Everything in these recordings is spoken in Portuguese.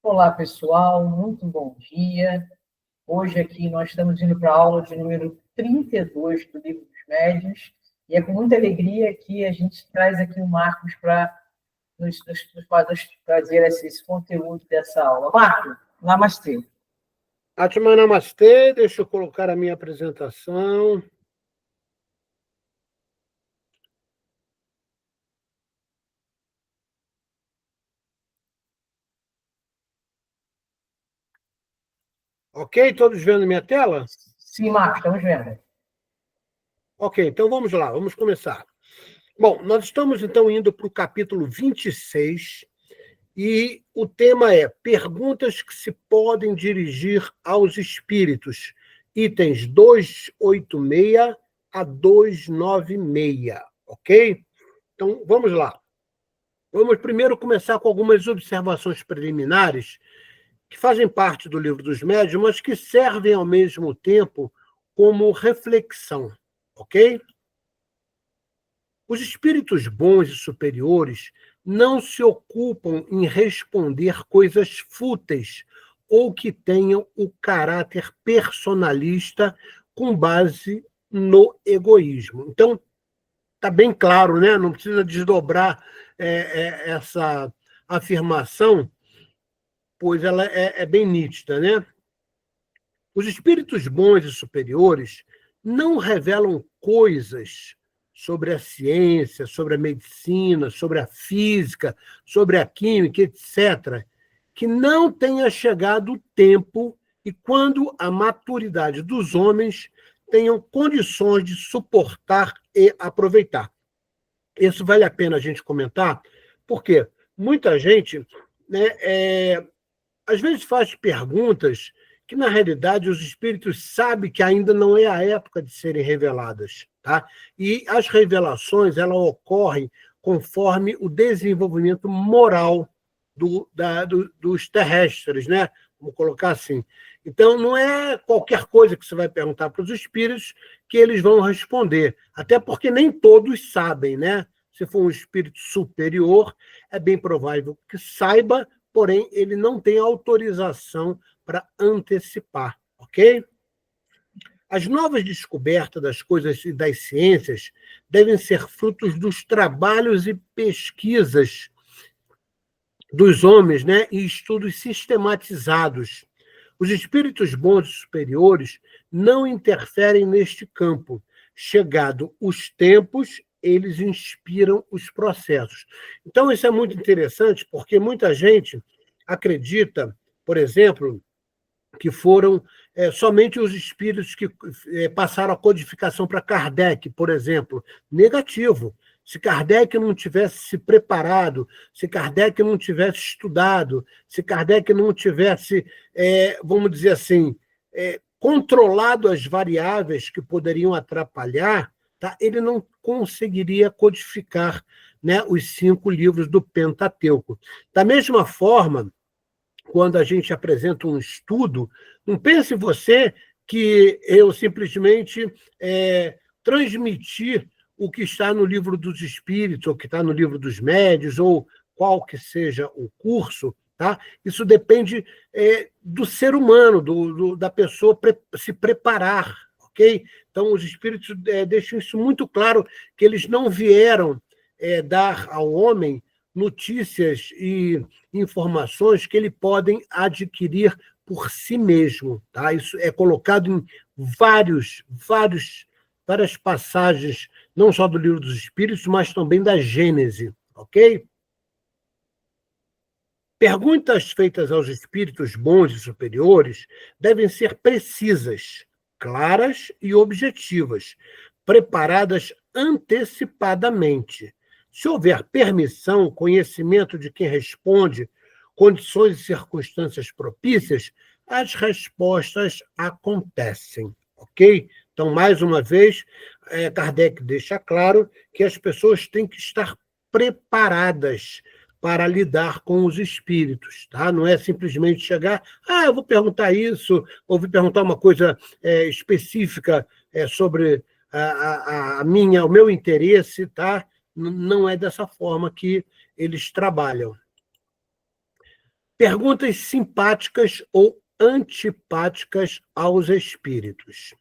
Olá, pessoal, muito bom dia. Hoje aqui nós estamos indo para a aula de número 32 do Livro dos Médiuns, e é com muita alegria que a gente traz aqui o Marcos para nos trazer esse conteúdo dessa aula. Marcos, namastê. Atma Namastê, deixa eu colocar a minha apresentação. Ok? Todos vendo minha tela? Sim, Marcos, estamos vendo. Ok, então vamos lá, vamos começar. Bom, nós estamos então indo para o capítulo 26, e o tema é perguntas que se podem dirigir aos espíritos, itens 286 a 296, ok? Então, vamos lá. Vamos primeiro começar com algumas observações preliminares que fazem parte do Livro dos Médiuns, mas que servem ao mesmo tempo como reflexão, ok? Os espíritos bons e superiores não se ocupam em responder coisas fúteis ou que tenham o caráter personalista com base no egoísmo. Então, está bem claro, né? Não precisa desdobrar essa afirmação, pois ela é bem nítida, né? Os espíritos bons e superiores não revelam coisas sobre a ciência, sobre a medicina, sobre a física, sobre a química, etc., que não tenha chegado o tempo e quando a maturidade dos homens tenham condições de suportar e aproveitar. Isso vale a pena a gente comentar, porque muita gente, né, às vezes faz perguntas que, na realidade, os espíritos sabem que ainda não é a época de serem reveladas. Tá? E as revelações elas ocorrem conforme o desenvolvimento moral dos terrestres, né? Vamos colocar assim. Então, não é qualquer coisa que você vai perguntar para os espíritos que eles vão responder, até porque nem todos sabem, né? Se for um espírito superior, é bem provável que saiba, porém, ele não tem autorização para antecipar, ok? As novas descobertas das coisas e das ciências devem ser frutos dos trabalhos e pesquisas dos homens, né, e estudos sistematizados. Os espíritos bons e superiores não interferem neste campo. Chegado os tempos, eles inspiram os processos. Então, isso é muito interessante, porque muita gente acredita, por exemplo, que foram somente os espíritos que passaram a codificação para Kardec, por exemplo. Negativo. Se Kardec não tivesse se preparado, se Kardec não tivesse estudado, se Kardec não tivesse, vamos dizer assim, controlado as variáveis que poderiam atrapalhar, tá? Ele não conseguiria codificar, né, os 5 livros do Pentateuco. Da mesma forma, quando a gente apresenta um estudo, não pense você que eu simplesmente transmitir o que está no Livro dos Espíritos, ou que está no Livro dos Médiuns, ou qual que seja o curso, tá? Isso depende do ser humano, da pessoa se preparar, ok? Então, os espíritos deixam isso muito claro, que eles não vieram dar ao homem notícias e informações que ele podem adquirir por si mesmo. Tá? Isso é colocado em várias passagens, não só do Livro dos Espíritos, mas também da Gênese. Ok? Perguntas feitas aos espíritos bons e superiores devem ser precisas, claras e objetivas, preparadas antecipadamente. Se houver permissão, conhecimento de quem responde, condições e circunstâncias propícias, as respostas acontecem, ok? Então, mais uma vez, Kardec deixa claro que as pessoas têm que estar preparadas para lidar com os espíritos, tá? Não é simplesmente chegar, eu vou perguntar isso, ou vou perguntar uma coisa específica sobre o meu interesse, tá? Não é dessa forma que eles trabalham. Perguntas simpáticas ou antipáticas aos espíritos.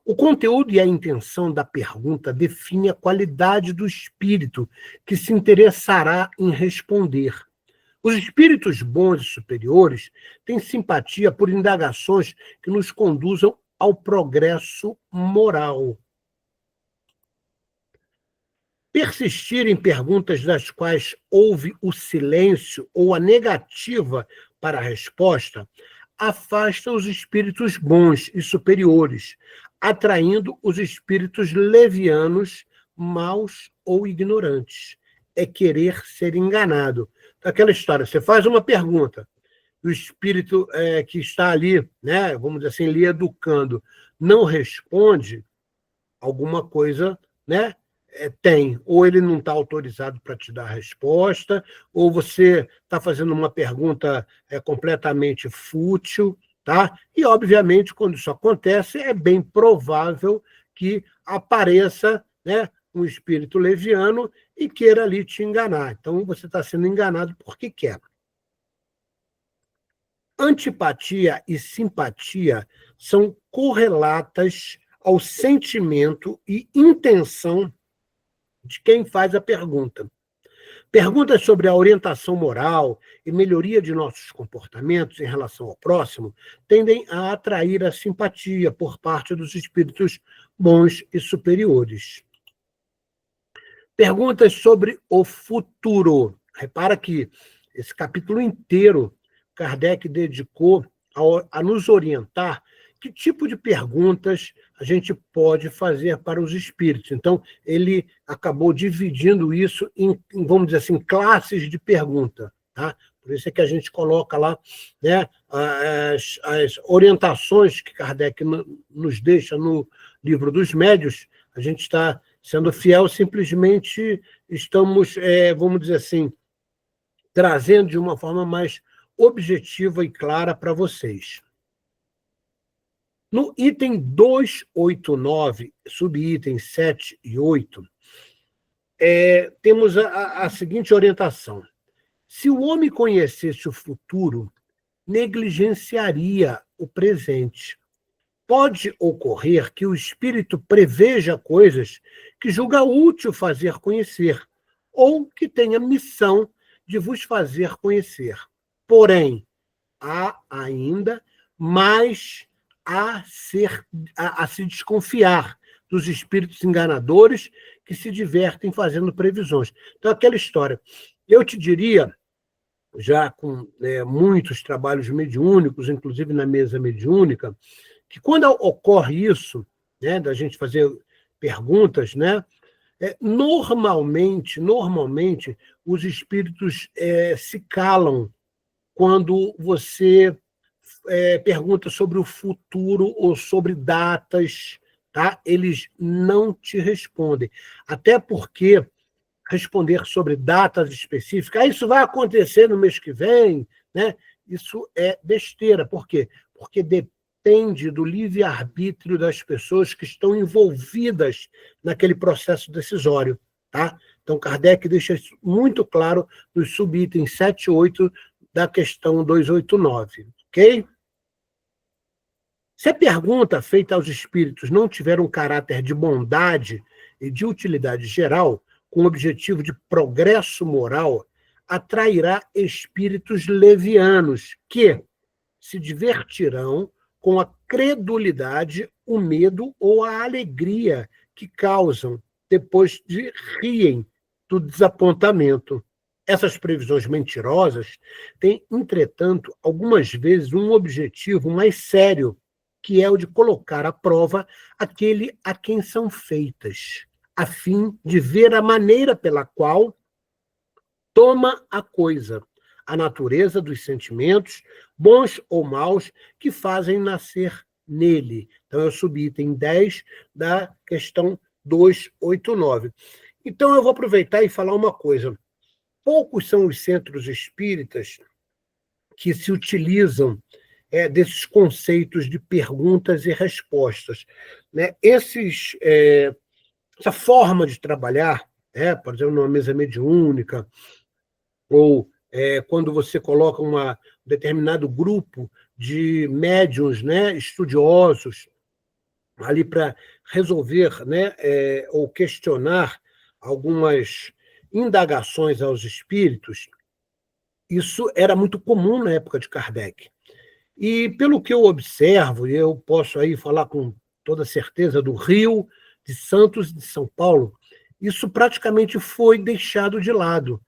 O conteúdo e a intenção da pergunta define a qualidade do espírito que se interessará em responder. Os espíritos bons e superiores têm simpatia por indagações que nos conduzam ao progresso moral. Persistir em perguntas das quais houve o silêncio ou a negativa para a resposta afasta os espíritos bons e superiores, atraindo os espíritos levianos, maus ou ignorantes. É querer ser enganado. Aquela história, você faz uma pergunta, o espírito que está ali, né, vamos dizer assim, lhe educando, não responde, alguma coisa, né, tem. Ou ele não está autorizado para te dar a resposta, ou você está fazendo uma pergunta completamente fútil, tá? E, obviamente, quando isso acontece, é bem provável que apareça, né, um espírito leviano e queira ali te enganar. Então, você está sendo enganado porque quer. Antipatia e simpatia são correlatas ao sentimento e intenção de quem faz a pergunta. Perguntas sobre a orientação moral e melhoria de nossos comportamentos em relação ao próximo tendem a atrair a simpatia por parte dos espíritos bons e superiores. Perguntas sobre o futuro. Repara que esse capítulo inteiro Kardec dedicou a nos orientar que tipo de perguntas a gente pode fazer para os espíritos. Então, ele acabou dividindo isso em, vamos dizer assim, classes de pergunta. Tá? Por isso é que a gente coloca lá, né, as orientações que Kardec nos deixa no Livro dos Médiuns. A gente está sendo fiel, simplesmente estamos, vamos dizer assim, trazendo de uma forma mais objetiva e clara para vocês. No item 289, subitens 7 e 8, temos a seguinte orientação. Se o homem conhecesse o futuro, negligenciaria o presente. Pode ocorrer que o espírito preveja coisas que julga útil fazer conhecer, ou que tenha missão de vos fazer conhecer. Porém, há ainda mais a se desconfiar dos espíritos enganadores que se divertem fazendo previsões. Então, aquela história. Eu te diria, já com muitos trabalhos mediúnicos, inclusive na mesa mediúnica, que quando ocorre isso, né, da gente fazer perguntas, né, normalmente, os espíritos se calam quando você pergunta sobre o futuro ou sobre datas, tá? Eles não te respondem. Até porque responder sobre datas específicas, isso vai acontecer no mês que vem, né? Isso é besteira. Por quê? Porque depende do livre-arbítrio das pessoas que estão envolvidas naquele processo decisório. Tá? Então, Kardec deixa isso muito claro nos subitens 7 e 8 da questão 289. Ok? Se a pergunta feita aos espíritos não tiver um caráter de bondade e de utilidade geral, com o objetivo de progresso moral, atrairá espíritos levianos que se divertirão com a credulidade, o medo ou a alegria que causam depois de riem do desapontamento. Essas previsões mentirosas têm, entretanto, algumas vezes um objetivo mais sério, que é o de colocar à prova aquele a quem são feitas, a fim de ver a maneira pela qual toma a coisa, a natureza dos sentimentos, bons ou maus, que fazem nascer nele. Então, eu subi item 10 da questão 289. Então, eu vou aproveitar e falar uma coisa. Poucos são os centros espíritas que se utilizam desses conceitos de perguntas e respostas. Né? Essa forma de trabalhar, por exemplo, numa mesa mediúnica, ou quando você coloca um determinado grupo de médiuns, né, estudiosos, ali para resolver, né, ou questionar algumas indagações aos espíritos, isso era muito comum na época de Kardec. E pelo que eu observo, e eu posso aí falar com toda certeza do Rio, de Santos e de São Paulo, isso praticamente foi deixado de lado.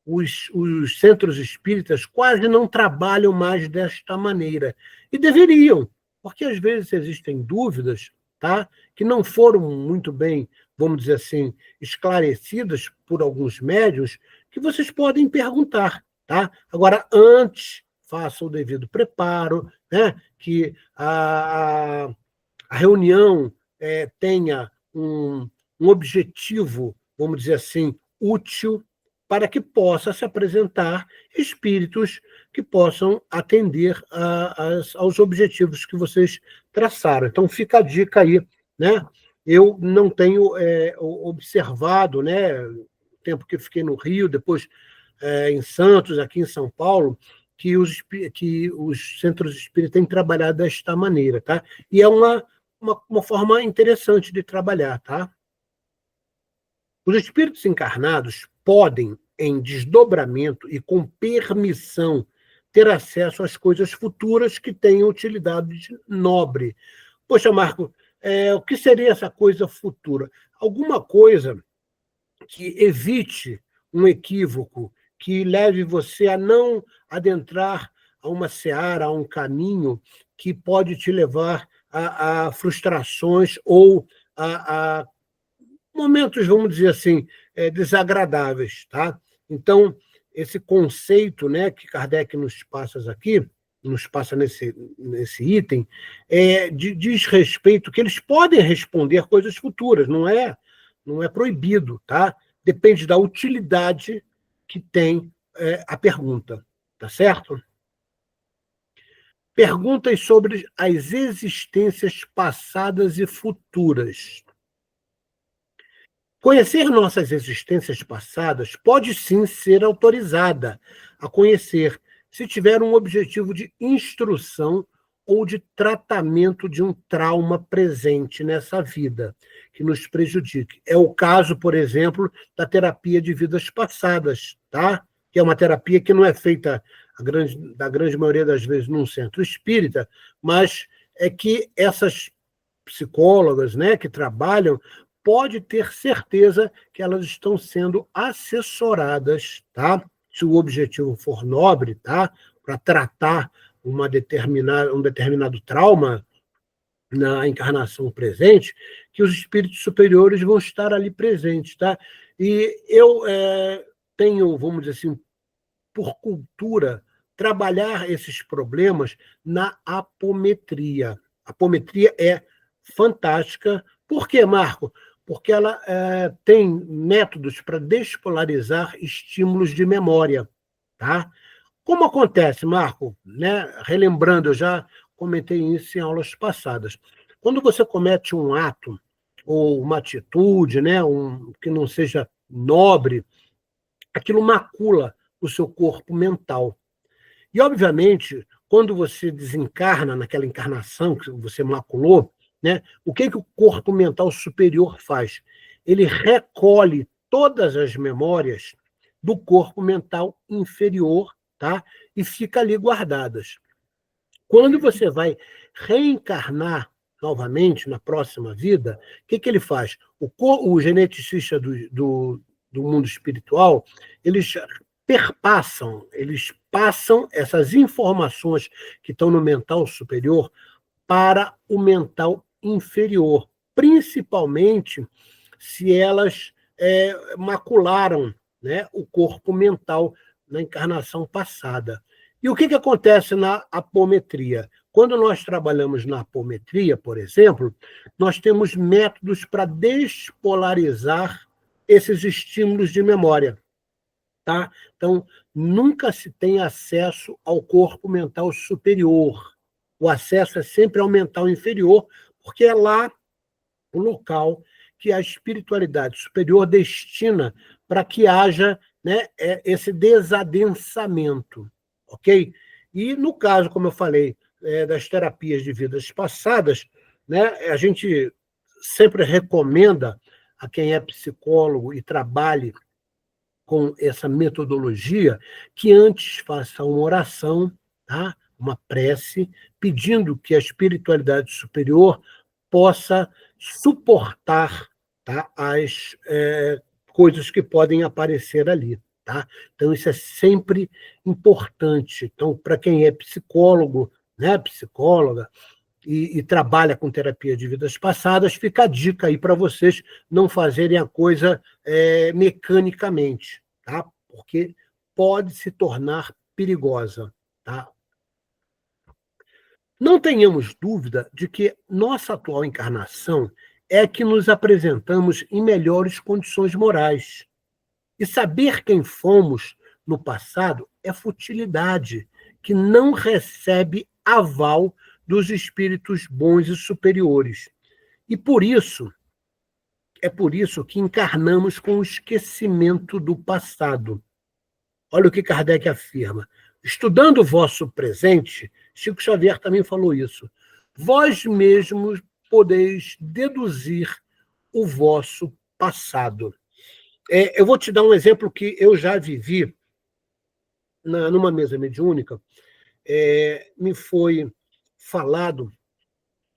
Os centros espíritas quase não trabalham mais desta maneira. E deveriam, porque às vezes existem dúvidas, tá, que não foram muito bem, vamos dizer assim, esclarecidas por alguns médiuns, que vocês podem perguntar. Tá? Agora, antes, faça o devido preparo, né, que a reunião tenha um objetivo, vamos dizer assim, útil, para que possa se apresentar espíritos que possam atender aos objetivos que vocês traçaram. Então, fica a dica aí, né? Eu não tenho observado, né, o tempo que fiquei no Rio, depois em Santos, aqui em São Paulo, que os centros espíritas têm trabalhado desta maneira, tá? E é uma forma interessante de trabalhar, tá? Os espíritos encarnados podem, em desdobramento e com permissão, ter acesso às coisas futuras que tenham utilidade nobre. Poxa, Marco, o que seria essa coisa futura? Alguma coisa que evite um equívoco, que leve você a não adentrar a uma seara, a um caminho que pode te levar a frustrações ou a momentos, vamos dizer assim, desagradáveis. Tá? Então, esse conceito, né, que Kardec nos passa aqui, nos passa nesse item, diz respeito que eles podem responder coisas futuras, não é proibido, tá? Depende da utilidade que tem a pergunta, tá certo? Perguntas sobre as existências passadas e futuras. Conhecer nossas existências passadas pode sim ser autorizada a conhecer, se tiver um objetivo de instrução ou de tratamento de um trauma presente nessa vida, que nos prejudique. É o caso, por exemplo, da terapia de vidas passadas, tá? Que é uma terapia que não é feita, da grande maioria das vezes, num centro espírita, mas é que essas psicólogas, né, que trabalham, pode ter certeza que elas estão sendo assessoradas, tá? Se o objetivo for nobre, tá? Para tratar um determinado trauma na encarnação presente, que os espíritos superiores vão estar ali presentes, tá? E eu tenho, vamos dizer assim, por cultura, trabalhar esses problemas na apometria. A apometria é fantástica. Por quê, Marco? Porque ela tem métodos para despolarizar estímulos de memória. Tá? Como acontece, Marco? Né? Relembrando, eu já comentei isso em aulas passadas. Quando você comete um ato ou uma atitude, né, que não seja nobre, aquilo macula o seu corpo mental. E, obviamente, quando você desencarna naquela encarnação que você maculou, né, o que o corpo mental superior faz? Ele recolhe todas as memórias do corpo mental inferior, tá? E fica ali guardadas. Quando você vai reencarnar novamente na próxima vida, o que ele faz? O geneticista do mundo espiritual, eles eles passam essas informações que estão no mental superior para o mental inferior, principalmente se elas macularam, né, o corpo mental na encarnação passada. E o que acontece na apometria? Quando nós trabalhamos na apometria, por exemplo, nós temos métodos para despolarizar esses estímulos de memória. Tá? Então, nunca se tem acesso ao corpo mental superior. O acesso é sempre ao mental inferior, porque é lá o local que a espiritualidade superior destina para que haja né, esse desadensamento, ok? E no caso, como eu falei, das terapias de vidas passadas, né, a gente sempre recomenda a quem é psicólogo e trabalhe com essa metodologia que antes faça uma oração, tá? Uma prece, pedindo que a espiritualidade superior possa suportar, tá? As coisas que podem aparecer ali. Tá? Então, isso é sempre importante. Então, para quem é psicólogo, né, psicóloga, e trabalha com terapia de vidas passadas, fica a dica aí para vocês não fazerem a coisa mecanicamente, tá? Porque pode se tornar perigosa. Tá? Não tenhamos dúvida de que nossa atual encarnação é que nos apresentamos em melhores condições morais. E saber quem fomos no passado é futilidade, que não recebe aval dos espíritos bons e superiores. E é por isso que encarnamos com o esquecimento do passado. Olha o que Kardec afirma. Estudando o vosso presente, Chico Xavier também falou isso, vós mesmos podeis deduzir o vosso passado. Eu vou te dar um exemplo que eu já vivi numa mesa mediúnica. Me foi falado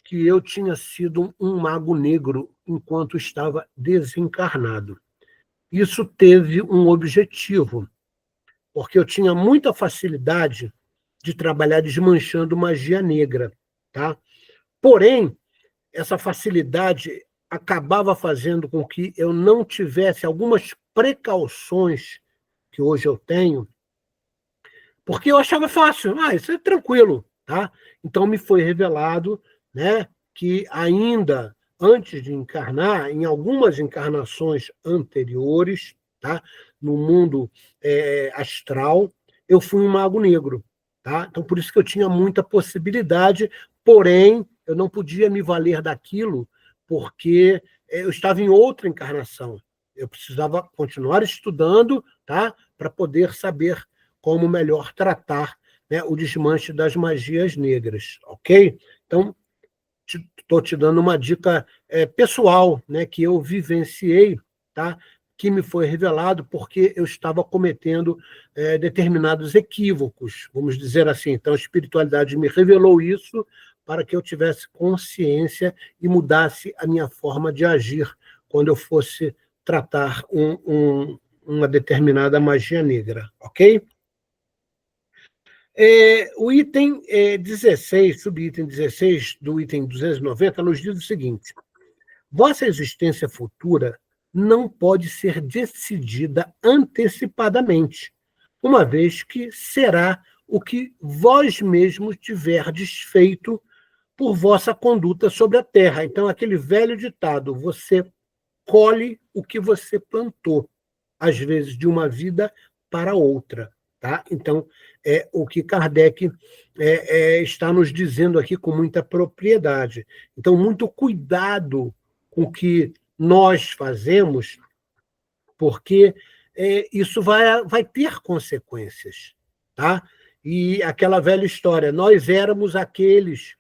que eu tinha sido um mago negro enquanto estava desencarnado. Isso teve um objetivo, porque eu tinha muita facilidade de trabalhar desmanchando magia negra. Tá? Porém, essa facilidade acabava fazendo com que eu não tivesse algumas precauções que hoje eu tenho, porque eu achava fácil, isso é tranquilo, tá? Então me foi revelado, né, que ainda antes de encarnar, em algumas encarnações anteriores, tá, no mundo astral, eu fui um mago negro, tá? Então por isso que eu tinha muita possibilidade, porém eu não podia me valer daquilo porque eu estava em outra encarnação. Eu precisava continuar estudando, tá, para poder saber como melhor tratar, né, o desmanche das magias negras, ok? Então, estou te dando uma dica pessoal, né, que eu vivenciei, tá, que me foi revelado porque eu estava cometendo determinados equívocos, vamos dizer assim. Então, a espiritualidade me revelou isso para que eu tivesse consciência e mudasse a minha forma de agir quando eu fosse tratar uma determinada magia negra, ok? O item 16, subitem 16 do item 290, nos diz o seguinte: vossa existência futura não pode ser decidida antecipadamente, uma vez que será o que vós mesmos tiverdes feito por vossa conduta sobre a terra. Então, aquele velho ditado, você colhe o que você plantou, às vezes de uma vida para outra. Tá? Então, é o que Kardec está nos dizendo aqui com muita propriedade. Então, muito cuidado com o que nós fazemos, porque isso vai ter consequências. Tá? E aquela velha história, nós éramos aqueles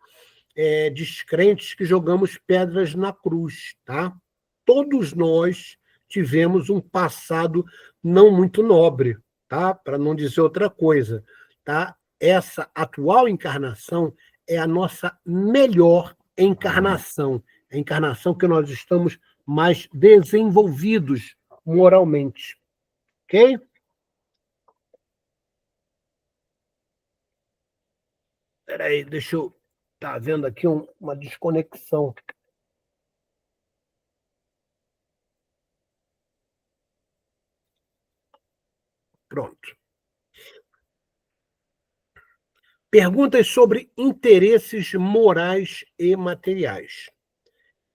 descrentes que jogamos pedras na cruz. Tá? Todos nós tivemos um passado não muito nobre, tá? Para não dizer outra coisa. Tá? Essa atual encarnação é a nossa melhor encarnação. É a encarnação que nós estamos mais desenvolvidos moralmente. Ok? Espera aí, deixa eu... Tá vendo aqui uma desconexão. Pronto. Perguntas sobre interesses morais e materiais.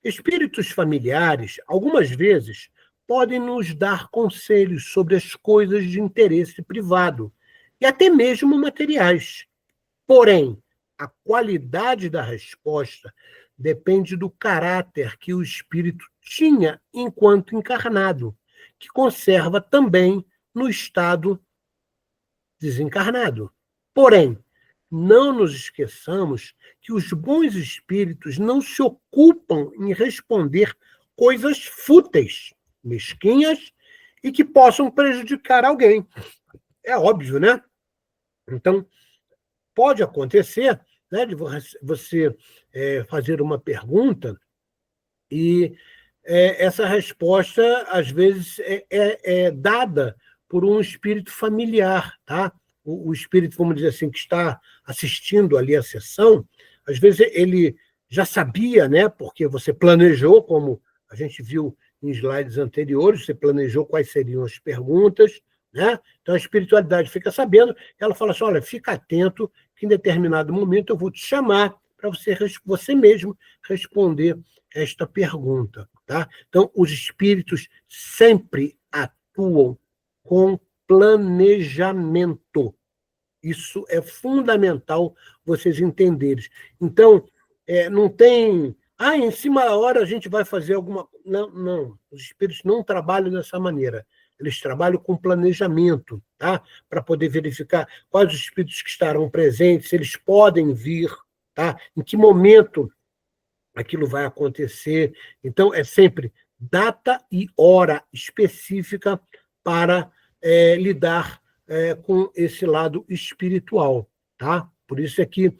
Espíritos familiares, algumas vezes, podem nos dar conselhos sobre as coisas de interesse privado e até mesmo materiais. Porém, a qualidade da resposta depende do caráter que o espírito tinha enquanto encarnado, que conserva também no estado desencarnado. Porém, não nos esqueçamos que os bons espíritos não se ocupam em responder coisas fúteis, mesquinhas e que possam prejudicar alguém. É óbvio, né? Então, pode acontecer, né, de você fazer uma pergunta e essa resposta, às vezes, é dada por um espírito familiar, tá? O espírito, vamos dizer assim, que está assistindo ali a sessão, às vezes ele já sabia, né? Porque você planejou, como a gente viu em slides anteriores, você planejou quais seriam as perguntas, né? Então a espiritualidade fica sabendo, ela fala assim, olha, fica atento que em determinado momento eu vou te chamar para você mesmo responder esta pergunta, tá? Então os espíritos sempre atuam com planejamento. Isso é fundamental vocês entenderem. Então, não tem... em cima da hora a gente vai fazer alguma... Não, não. Os espíritos não trabalham dessa maneira. Eles trabalham com planejamento, tá? Para poder verificar quais os espíritos que estarão presentes, se eles podem vir, tá? Em que momento aquilo vai acontecer. Então, é sempre data e hora específica para lidar com esse lado espiritual, tá? Por isso é que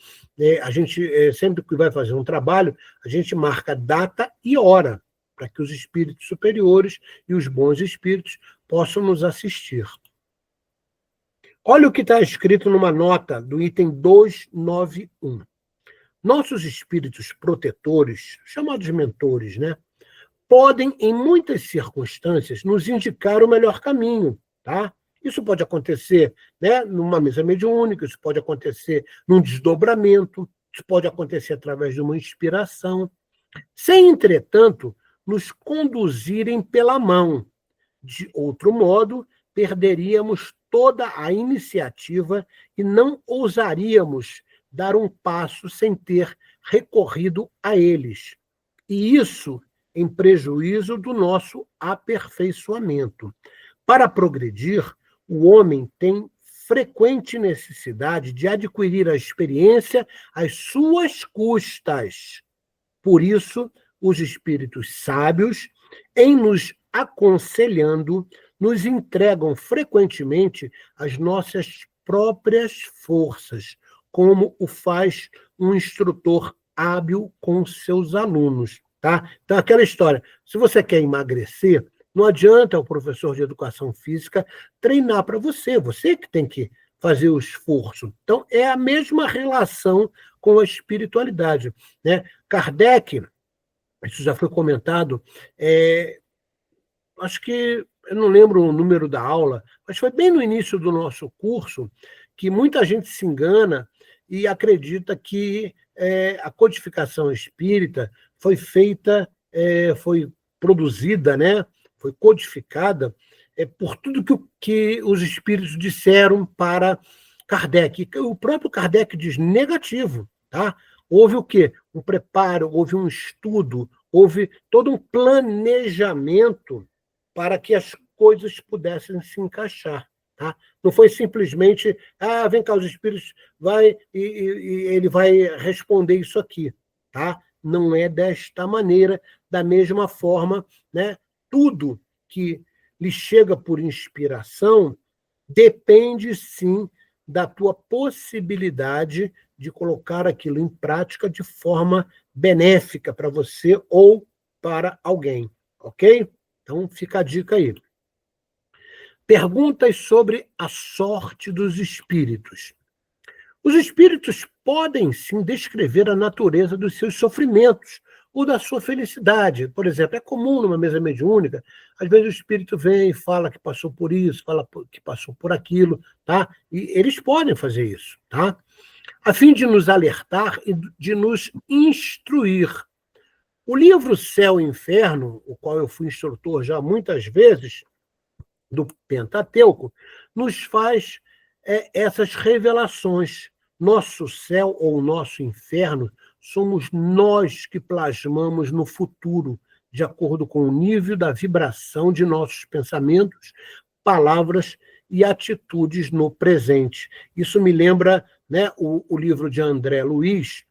a gente, sempre que vai fazer um trabalho, a gente marca data e hora, para que os espíritos superiores e os bons espíritos possam nos assistir. Olha o que está escrito numa nota do item 291. Nossos espíritos protetores, chamados mentores, né, podem, em muitas circunstâncias, nos indicar o melhor caminho, tá? Isso pode acontecer, né, numa mesa mediúnica, isso pode acontecer num desdobramento, isso pode acontecer através de uma inspiração, sem, entretanto, nos conduzirem pela mão. De outro modo, perderíamos toda a iniciativa e não ousaríamos dar um passo sem ter recorrido a eles. E isso em prejuízo do nosso aperfeiçoamento. Para progredir, o homem tem frequente necessidade de adquirir a experiência às suas custas. Por isso, os espíritos sábios, em nos aconselhando, nos entregam frequentemente as nossas próprias forças, como o faz um instrutor hábil com seus alunos, tá? Então, aquela história, se você quer emagrecer, não adianta o professor de educação física treinar para você, você que tem que fazer o esforço. Então, é a mesma relação com a espiritualidade, né? Kardec, isso já foi comentado, acho que, eu não lembro o número da aula, mas foi bem no início do nosso curso, que muita gente se engana e acredita que a codificação espírita foi feita, foi produzida, né, foi codificada por tudo que os espíritos disseram para Kardec. O próprio Kardec diz negativo, tá? Houve o quê? Um preparo, houve um estudo, houve todo um planejamento para que as coisas pudessem se encaixar. Tá? Não foi simplesmente, vem cá, os espíritos, vai e ele vai responder isso aqui. Tá? Não é desta maneira, da mesma forma, né? Tudo que lhe chega por inspiração depende, sim, da tua possibilidade de colocar aquilo em prática de forma benéfica para você ou para alguém, ok? Então, fica a dica aí. Perguntas sobre a sorte dos espíritos. Os espíritos podem, sim, descrever a natureza dos seus sofrimentos ou da sua felicidade. Por exemplo, é comum numa mesa mediúnica, às vezes o espírito vem e fala que passou por isso, fala que passou por aquilo, tá? E eles podem fazer isso, tá? A fim de nos alertar e de nos instruir. O livro Céu e Inferno, o qual eu fui instrutor já muitas vezes, do Pentateuco, nos faz essas revelações. Nosso céu ou nosso inferno somos nós que plasmamos no futuro, de acordo com o nível da vibração de nossos pensamentos, palavras e atitudes no presente. Isso me lembra, né, o livro de André Luiz,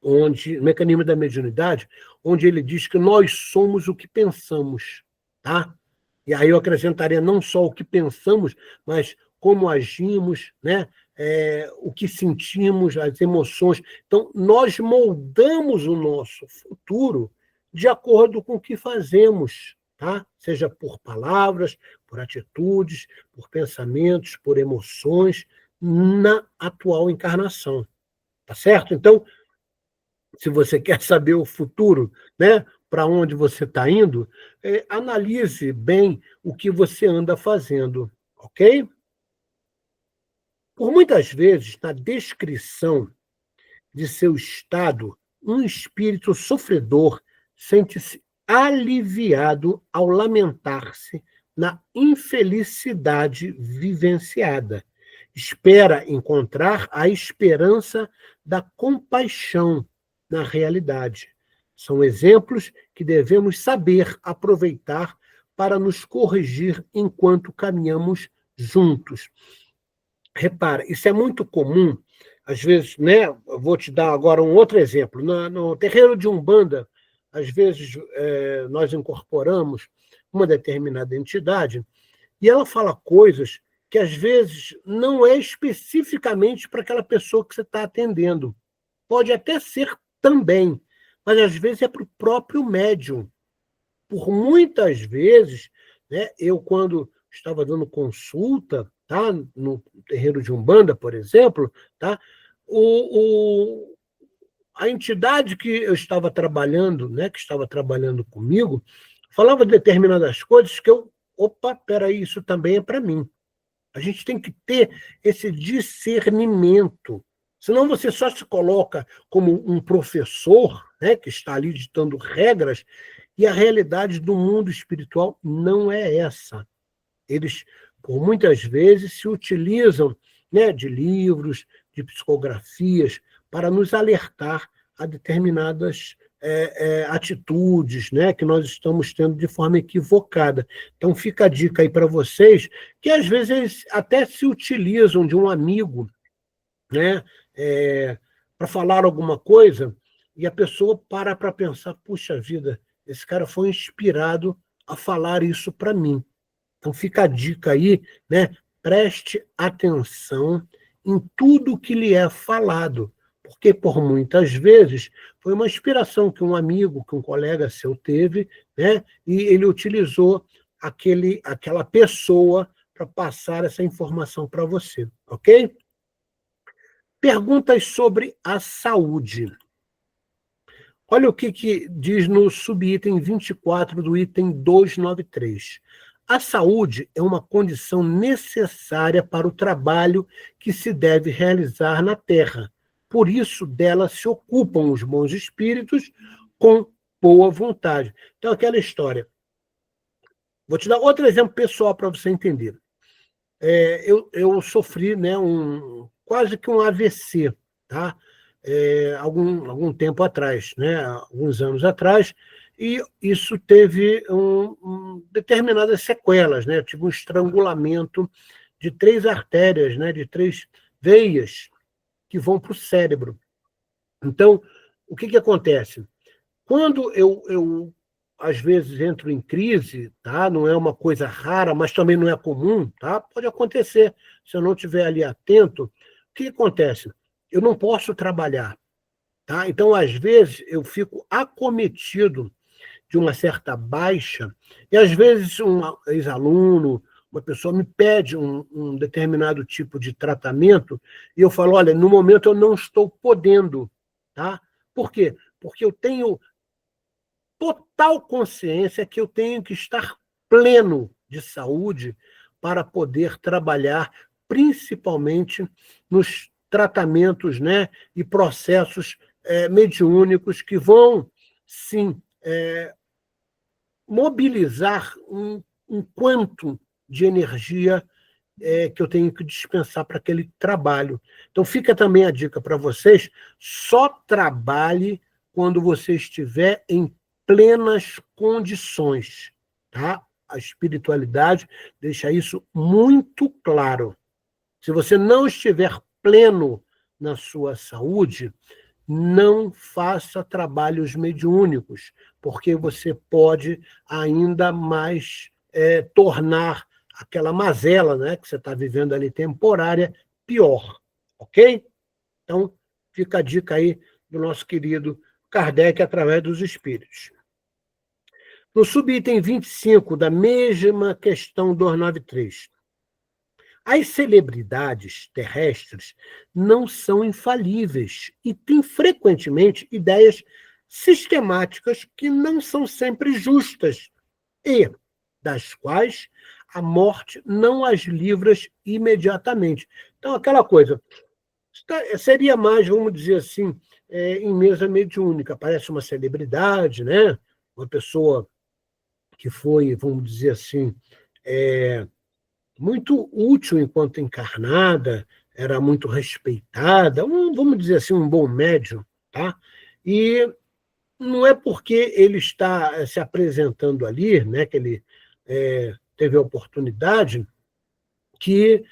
onde Mecanismo da Mediunidade, onde ele diz que nós somos o que pensamos, tá? E aí eu acrescentaria não só o que pensamos, mas como agimos, né? O que sentimos, as emoções. Então, nós moldamos o nosso futuro de acordo com o que fazemos, tá? Seja por palavras, por atitudes, por pensamentos, por emoções, na atual encarnação, tá certo? Então, se você quer saber o futuro, né, para onde você está indo, analise bem o que você anda fazendo, ok? Por muitas vezes, na descrição de seu estado, um espírito sofredor sente-se aliviado ao lamentar-se na infelicidade vivenciada. Espera encontrar a esperança da compaixão na realidade. São exemplos que devemos saber aproveitar para nos corrigir enquanto caminhamos juntos. Repara, isso é muito comum, às vezes, né? Eu vou te dar agora um outro exemplo. No terreiro de Umbanda, às vezes nós incorporamos uma determinada entidade e ela fala coisas que às vezes não é especificamente para aquela pessoa que você está atendendo. Pode até ser também, mas às vezes é para o próprio médium. Por muitas vezes, né, eu, quando estava dando consulta, tá, no terreiro de Umbanda, por exemplo, tá, a entidade que eu estava trabalhando, né, que estava trabalhando comigo, falava determinadas coisas que opa, peraí, isso também é para mim. A gente tem que ter esse discernimento. Senão você só se coloca como um professor, né, que está ali ditando regras, e a realidade do mundo espiritual não é essa. Eles, por muitas vezes, se utilizam, né, de livros, de psicografias, para nos alertar a determinadas atitudes, né, que nós estamos tendo de forma equivocada. Então, fica a dica aí para vocês, que às vezes eles até se utilizam de um amigo, né, para falar alguma coisa, e a pessoa para pensar, puxa vida, esse cara foi inspirado a falar isso para mim. Então fica a dica aí, né? Preste atenção em tudo que lhe é falado, porque por muitas vezes foi uma inspiração que um amigo, que um colega seu teve, né? E ele utilizou aquela pessoa para passar essa informação para você, ok? Perguntas sobre a saúde. Olha o que diz no subitem 24 do item 293. A saúde é uma condição necessária para o trabalho que se deve realizar na Terra. Por isso, dela se ocupam os bons espíritos com boa vontade. Então, aquela história. Vou te dar outro exemplo pessoal para você entender. Eu sofri, né, quase que um AVC, tá? Algum tempo atrás, né, alguns anos atrás, e isso teve determinadas sequelas, né? Eu tive um estrangulamento de 3 artérias, né, de 3 veias que vão para o cérebro. Então, o que acontece? Quando eu às vezes entro em crise, tá? Não é uma coisa rara, mas também não é comum, tá? Pode acontecer, se eu não estiver ali atento. O que acontece? Eu não posso trabalhar, tá? Então, às vezes, eu fico acometido de uma certa baixa, e às vezes um ex-aluno, uma pessoa me pede um determinado tipo de tratamento, e eu falo, olha, no momento eu não estou podendo, tá? Por quê? Porque eu tenho total consciência que eu tenho que estar pleno de saúde para poder trabalhar, principalmente nos tratamentos, né, e processos mediúnicos que vão, sim, mobilizar um quantum de energia que eu tenho que dispensar para aquele trabalho. Então, fica também a dica para vocês, só trabalhe quando você estiver em plenas condições, tá? a espiritualidade deixa isso muito claro. Se você não estiver pleno na sua saúde, não faça trabalhos mediúnicos, porque você pode ainda mais tornar aquela mazela, né, que você está vivendo ali temporária pior, ok? Então, fica a dica aí do nosso querido Kardec através dos espíritos. No subitem 25 da mesma questão 293, as celebridades terrestres não são infalíveis e têm frequentemente ideias sistemáticas que não são sempre justas e das quais a morte não as livra imediatamente. Então, aquela coisa, seria mais, vamos dizer assim, em mesa mediúnica. Parece uma celebridade, né? Uma pessoa que foi, vamos dizer assim, muito útil enquanto encarnada, era muito respeitada, vamos dizer assim, um bom médium, tá? E não é porque ele está se apresentando ali, né, que ele teve a oportunidade, que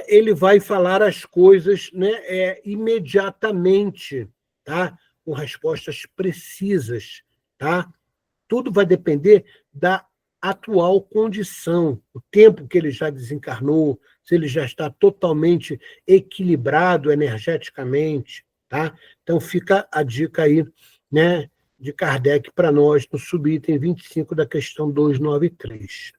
ele vai falar as coisas, né, imediatamente, tá? Com respostas precisas, tá? Tudo vai depender da atual condição, o tempo que ele já desencarnou, se ele já está totalmente equilibrado energeticamente, tá? Então fica a dica aí, né, de Kardec para nós no subitem 25 da questão 293.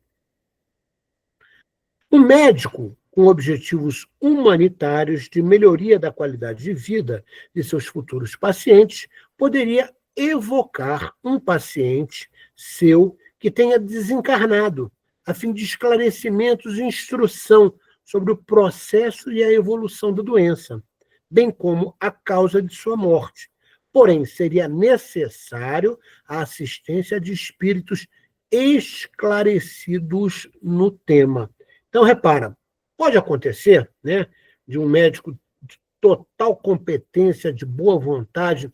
O médico, com objetivos humanitários de melhoria da qualidade de vida de seus futuros pacientes, poderia evocar um paciente seu que tenha desencarnado, a fim de esclarecimentos e instrução sobre o processo e a evolução da doença, bem como a causa de sua morte. Porém, seria necessário a assistência de espíritos esclarecidos no tema. Então, repara, pode acontecer, né, de um médico de total competência, de boa vontade,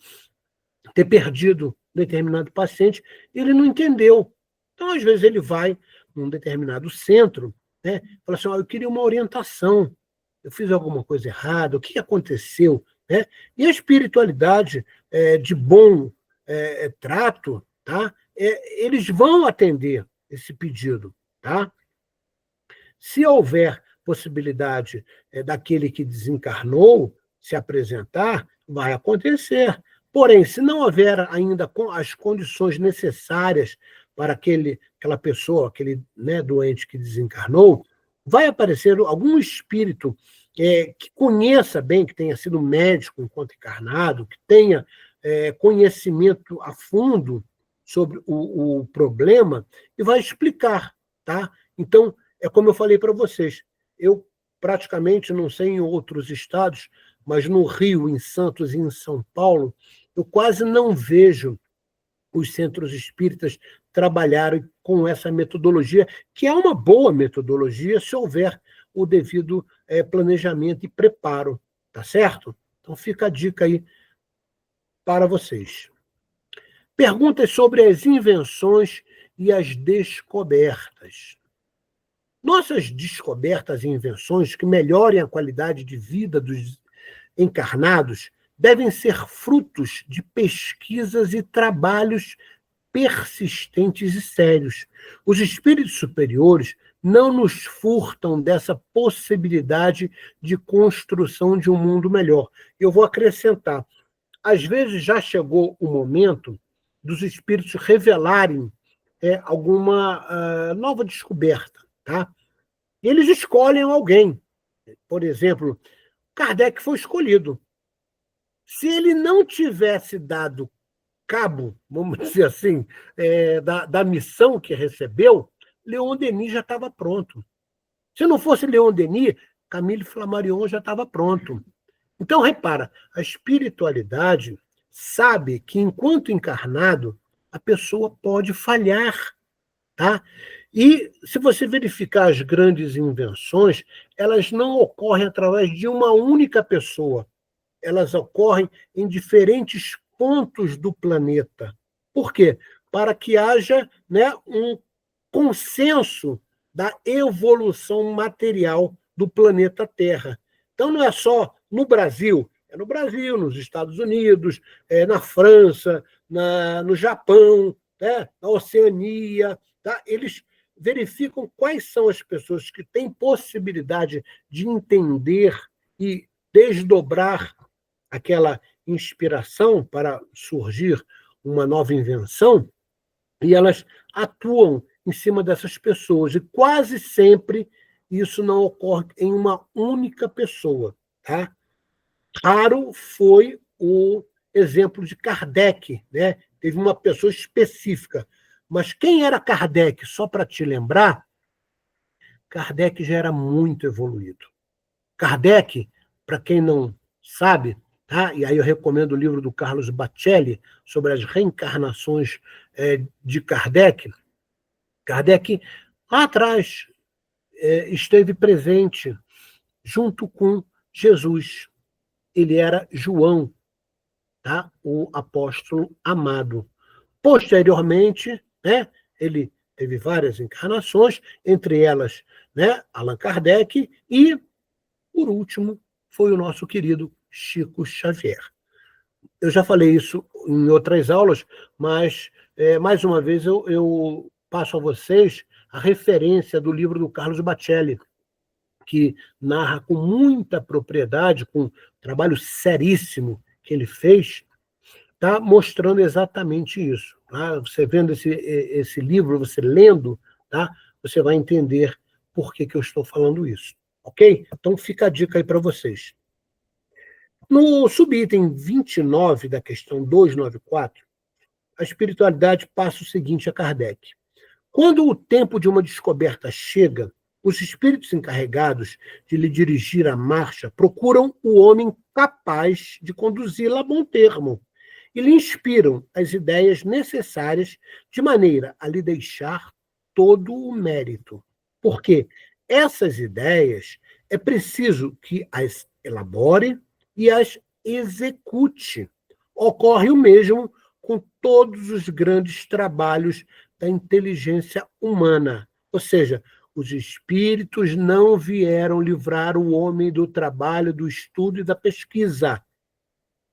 ter perdido um determinado paciente e ele não entendeu. Então, às vezes, ele vai num determinado centro, né, e fala assim, eu queria uma orientação, eu fiz alguma coisa errada, o que aconteceu? Né? E a espiritualidade de bom trato, tá? Eles vão atender esse pedido, tá? Se houver possibilidade daquele que desencarnou se apresentar, vai acontecer. Porém, se não houver ainda as condições necessárias para aquela pessoa, aquele, né, doente que desencarnou, vai aparecer algum espírito que conheça bem, que tenha sido médico enquanto encarnado, que tenha conhecimento a fundo sobre o problema e vai explicar, tá? Então, é como eu falei para vocês, eu praticamente, não sei em outros estados, mas no Rio, em Santos e em São Paulo, eu quase não vejo os centros espíritas trabalharem com essa metodologia, que é uma boa metodologia se houver o devido planejamento e preparo, tá certo? Então fica a dica aí para vocês. Perguntas sobre as invenções e as descobertas. Nossas descobertas e invenções que melhorem a qualidade de vida dos encarnados devem ser frutos de pesquisas e trabalhos persistentes e sérios. Os espíritos superiores não nos furtam dessa possibilidade de construção de um mundo melhor. Eu vou acrescentar, às vezes já chegou o momento dos espíritos revelarem alguma nova descoberta, tá? E eles escolhem alguém. Por exemplo, Kardec foi escolhido. Se ele não tivesse dado cabo, vamos dizer assim, da missão que recebeu, Leon Denis já estava pronto. Se não fosse Leon Denis, Camille Flammarion já estava pronto. Então, repara, a espiritualidade sabe que, enquanto encarnado, a pessoa pode falhar, tá? E, se você verificar as grandes invenções, elas não ocorrem através de uma única pessoa. Elas ocorrem em diferentes pontos do planeta. Por quê? Para que haja, né, um consenso da evolução material do planeta Terra. Então, não é só no Brasil, é no Brasil, nos Estados Unidos, na França, no Japão, né, na Oceania. Tá? Eles verificam quais são as pessoas que têm possibilidade de entender e desdobrar aquela inspiração para surgir uma nova invenção, e elas atuam em cima dessas pessoas. E quase sempre isso não ocorre em uma única pessoa. Tá? Raro foi o exemplo de Kardec, né? Teve uma pessoa específica. Mas quem era Kardec? Só para te lembrar, Kardec já era muito evoluído. Kardec, para quem não sabe, tá? E aí eu recomendo o livro do Carlos Bacelli sobre as reencarnações de Kardec. Kardec, lá atrás, esteve presente junto com Jesus. Ele era João, tá? O apóstolo amado. Posteriormente, né, ele teve várias encarnações, entre elas, né, Allan Kardec, e, por último, foi o nosso querido Chico Xavier. Eu já falei isso em outras aulas, mas, mais uma vez, eu passo a vocês a referência do livro do Carlos Bacelli, que narra com muita propriedade, com um trabalho seríssimo que ele fez, tá mostrando exatamente isso. Tá? Você vendo esse livro, você lendo, tá? Você vai entender por que eu estou falando isso. Ok? Então fica a dica aí para vocês. No subitem 29 da questão 294, a espiritualidade passa o seguinte a Kardec. Quando o tempo de uma descoberta chega, os espíritos encarregados de lhe dirigir a marcha procuram o homem capaz de conduzi-la a bom termo e lhe inspiram as ideias necessárias de maneira a lhe deixar todo o mérito. Porque essas ideias é preciso que as elabore e as execute. Ocorre o mesmo com todos os grandes trabalhos da inteligência humana. Ou seja, os espíritos não vieram livrar o homem do trabalho, do estudo e da pesquisa.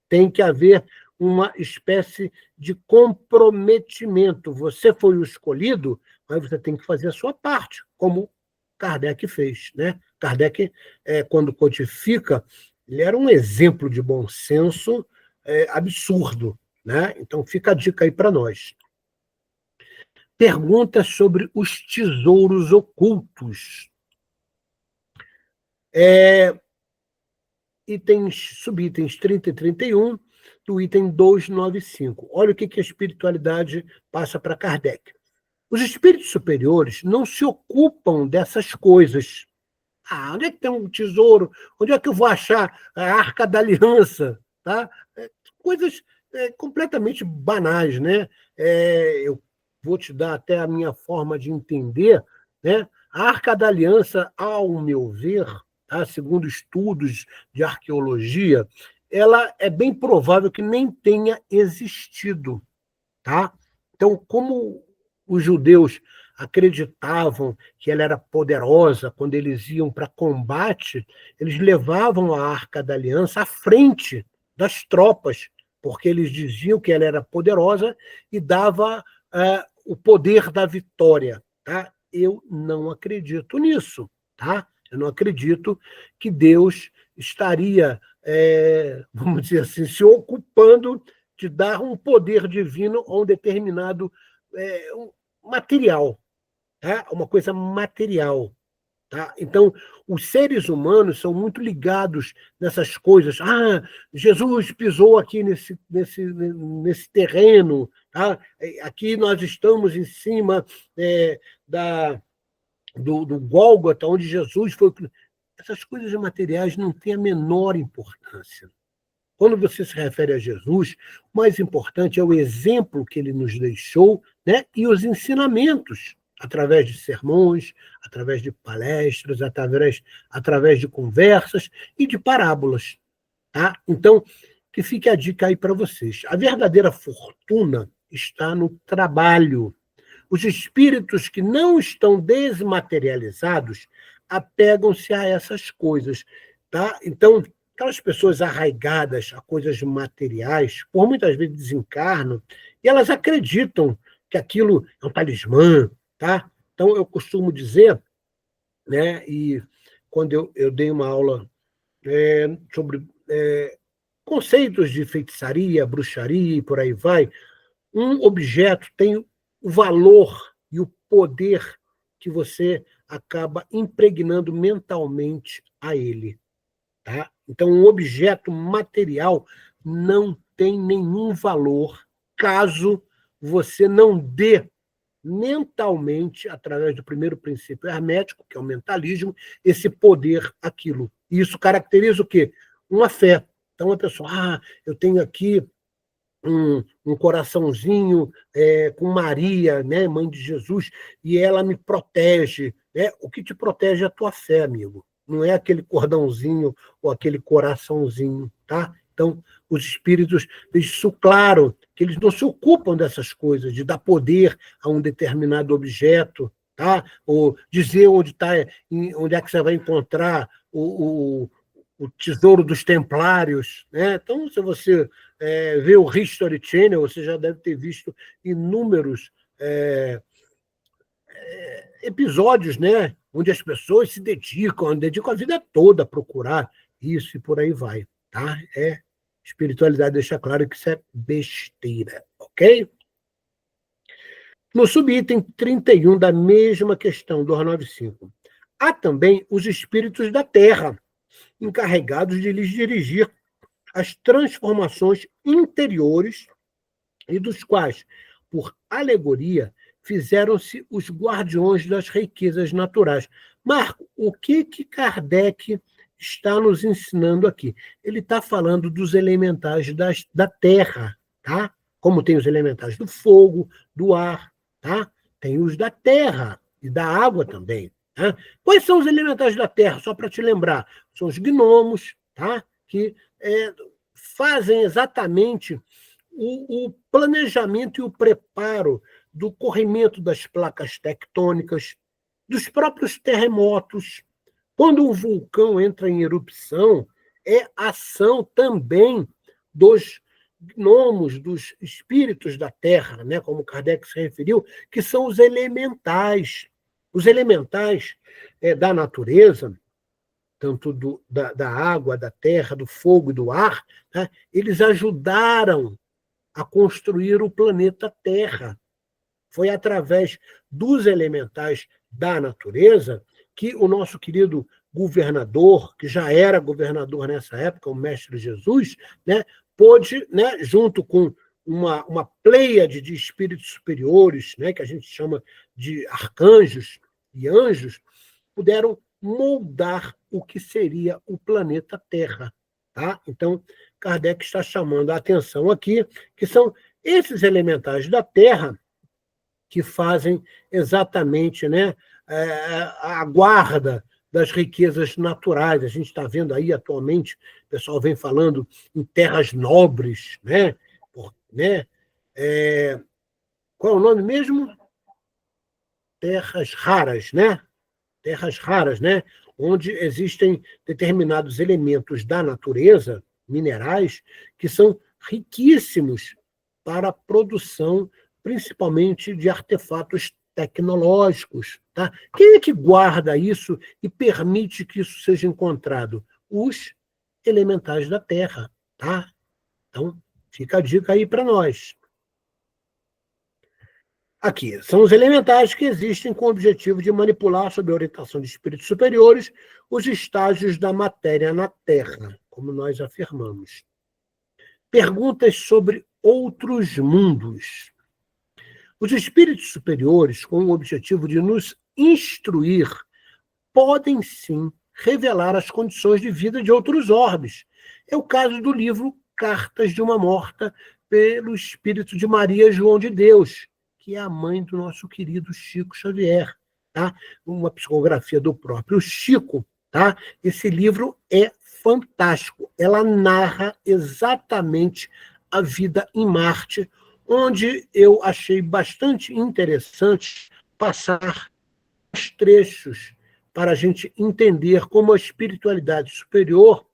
Tem que haver uma espécie de comprometimento. Você foi o escolhido, mas você tem que fazer a sua parte, como Kardec fez. Né? Kardec, quando codifica, ele era um exemplo de bom senso absurdo. Né? Então, fica a dica aí para nós. Perguntas sobre os tesouros ocultos. Subitens 30 e 31, do item 295. Olha o que a espiritualidade passa para Kardec. Os espíritos superiores não se ocupam dessas coisas. Onde é que tem um tesouro? Onde é que eu vou achar a Arca da Aliança? Tá? Coisas completamente banais. Né? Eu vou te dar até a minha forma de entender. Né? A Arca da Aliança, ao meu ver, tá? Segundo estudos de arqueologia, ela é bem provável que nem tenha existido. Tá? Então, como os judeus acreditavam que ela era poderosa quando eles iam para combate, eles levavam a Arca da Aliança à frente das tropas, porque eles diziam que ela era poderosa e dava o poder da vitória. Tá? Eu não acredito nisso. Tá? Eu não acredito que Deus estaria, vamos dizer assim, se ocupando de dar um poder divino a um determinado material, tá? Uma coisa material. Tá? Então, os seres humanos são muito ligados nessas coisas. Jesus pisou aqui nesse terreno. Tá? Aqui nós estamos em cima do Gólgota, onde Jesus foi. Essas coisas materiais não têm a menor importância. Quando você se refere a Jesus, o mais importante é o exemplo que ele nos deixou, né? E os ensinamentos, através de sermões, através de palestras, através de conversas e de parábolas. Tá? Então, que fique a dica aí para vocês. A verdadeira fortuna está no trabalho. Os espíritos que não estão desmaterializados apegam-se a essas coisas, tá? Então, aquelas pessoas arraigadas a coisas materiais, por muitas vezes desencarnam, e elas acreditam que aquilo é um talismã, tá? Então, eu costumo dizer, né, e quando eu dei uma aula sobre conceitos de feitiçaria, bruxaria e por aí vai, um objeto tem o valor e o poder que você acaba impregnando mentalmente a ele. Tá? Então, um objeto material não tem nenhum valor caso você não dê mentalmente, através do primeiro princípio hermético, que é o mentalismo, esse poder àquilo. E isso caracteriza o quê? Uma fé. Então, a pessoa, eu tenho aqui um coraçãozinho com Maria, né, mãe de Jesus, e ela me protege. Né? O que te protege é a tua fé, amigo. Não é aquele cordãozinho ou aquele coraçãozinho, tá? Então, os espíritos deixam isso claro, que eles não se ocupam dessas coisas, de dar poder a um determinado objeto, tá? Ou dizer onde é que você vai encontrar o tesouro dos templários. Né? Então, se você vê o History Channel, você já deve ter visto inúmeros episódios, né, onde as pessoas se dedicam a vida toda a procurar isso e por aí vai. Tá? Espiritualidade deixa claro que isso é besteira, ok? No subitem 31 da mesma questão, 295. Há também os espíritos da Terra, encarregados de lhes dirigir as transformações interiores e dos quais, por alegoria, fizeram-se os guardiões das riquezas naturais. Marco, o que Kardec está nos ensinando aqui? Ele está falando dos elementais da terra, tá? Como tem os elementais do fogo, do ar, tá? Tem os da terra e da água também. Tá? Quais são os elementais da terra? Só para te lembrar, são os gnomos, tá? Que fazem exatamente o planejamento e o preparo do corrimento das placas tectônicas, dos próprios terremotos. Quando um vulcão entra em erupção, é ação também dos gnomos, dos espíritos da Terra, né, como Kardec se referiu, que são os elementais. Os elementais da natureza, tanto da água, da terra, do fogo e do ar, né, eles ajudaram a construir o planeta Terra. Foi através dos elementais da natureza que o nosso querido governador, que já era governador nessa época, o Mestre Jesus, né, pôde, né, junto com uma pleiade de espíritos superiores, né, que a gente chama de arcanjos e anjos, puderam moldar o que seria o planeta Terra. Tá? Então, Kardec está chamando a atenção aqui, que são esses elementais da Terra que fazem exatamente, né, a guarda das riquezas naturais. A gente está vendo aí atualmente, o pessoal vem falando em terras nobres, né? Qual é o nome mesmo? Terras raras, né? Terras raras, né? Onde existem determinados elementos da natureza, minerais, que são riquíssimos para a produção, principalmente de artefatos tecnológicos. Tá? Quem é que guarda isso e permite que isso seja encontrado? Os elementais da Terra. Tá? Então, fica a dica aí para nós. Aqui, são os elementais que existem com o objetivo de manipular, sob a orientação de espíritos superiores, os estágios da matéria na Terra, como nós afirmamos. Perguntas sobre outros mundos. Os espíritos superiores, com o objetivo de nos instruir, podem sim revelar as condições de vida de outros orbes. É o caso do livro Cartas de uma Morta, pelo espírito de Maria João de Deus, que é a mãe do nosso querido Chico Xavier. Tá? Uma psicografia do próprio Chico. Tá? Esse livro é fantástico. Ela narra exatamente a vida em Marte, onde eu achei bastante interessante passar os trechos para a gente entender como a espiritualidade superior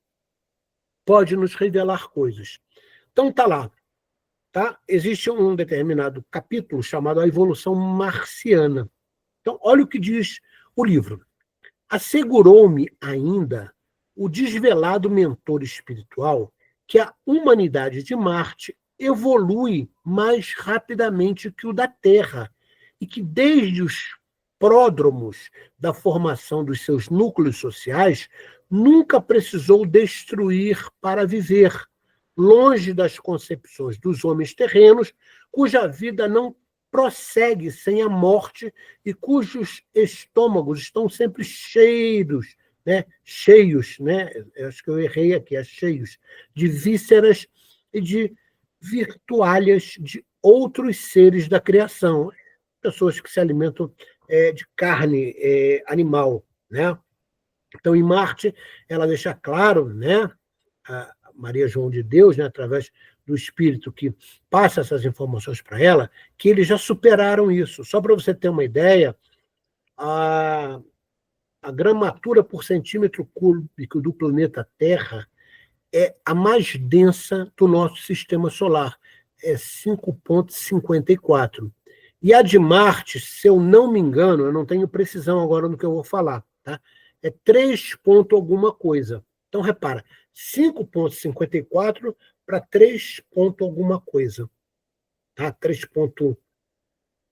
pode nos revelar coisas. Então, está lá. Tá? Existe um determinado capítulo chamado A Evolução Marciana. Então, olha o que diz o livro. Assegurou-me ainda o desvelado mentor espiritual que a humanidade de Marte evolui mais rapidamente que o da Terra e que desde os pródromos da formação dos seus núcleos sociais nunca precisou destruir para viver, longe das concepções dos homens terrenos, cuja vida não prossegue sem a morte e cujos estômagos estão sempre cheios, né? Eu acho que eu errei aqui, cheios de vísceras e de virtualhas de outros seres da criação, pessoas que se alimentam de carne animal, né? Então, em Marte, ela deixa claro, né, a Maria João de Deus, né, através do Espírito que passa essas informações para ela, que eles já superaram isso. Só para você ter uma ideia, a gramatura por centímetro cúbico do planeta Terra é a mais densa do nosso sistema solar, é 5,54. E a de Marte, se eu não me engano, eu não tenho precisão agora no que eu vou falar, tá? É 3 ponto alguma coisa. Então, repara, 5,54 para 3 ponto alguma coisa. Tá? 3 ponto,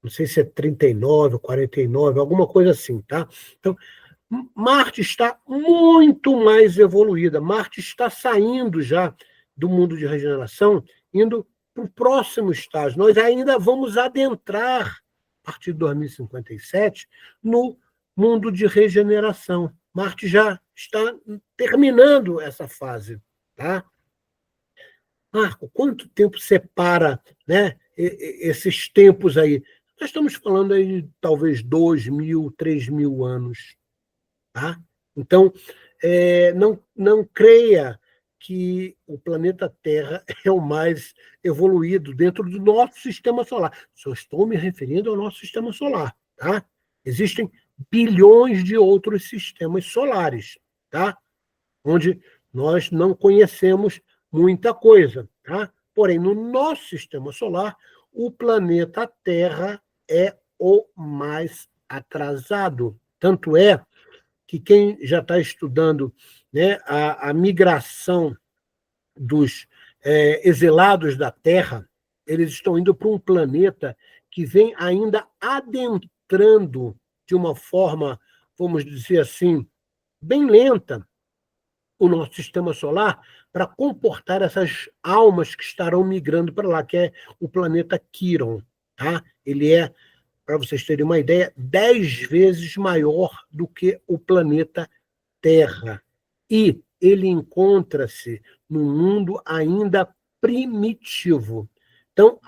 não sei se é 39 ou 49, alguma coisa assim, tá? Então, Marte está muito mais evoluída. Marte está saindo já do mundo de regeneração, indo para o próximo estágio. Nós ainda vamos adentrar, a partir de 2057, no mundo de regeneração. Marte já está terminando essa fase. Tá? Marco, quanto tempo separa, né, esses tempos aí? Nós estamos falando aí de talvez 2.000, 3.000 anos. Tá? Então, não creia que o planeta Terra é o mais evoluído dentro do nosso sistema solar. Só estou me referindo ao nosso sistema solar. Tá? Existem bilhões de outros sistemas solares, tá? Onde nós não conhecemos muita coisa. Tá? Porém, no nosso sistema solar, o planeta Terra é o mais atrasado. Tanto é que quem já está estudando, né, a migração dos exilados da Terra, eles estão indo para um planeta que vem ainda adentrando de uma forma, vamos dizer assim, bem lenta, o nosso sistema solar para comportar essas almas que estarão migrando para lá, que é o planeta Quiron. Tá? Ele é, para vocês terem uma ideia, 10 vezes maior do que o planeta Terra. E ele encontra-se num mundo ainda primitivo. Então,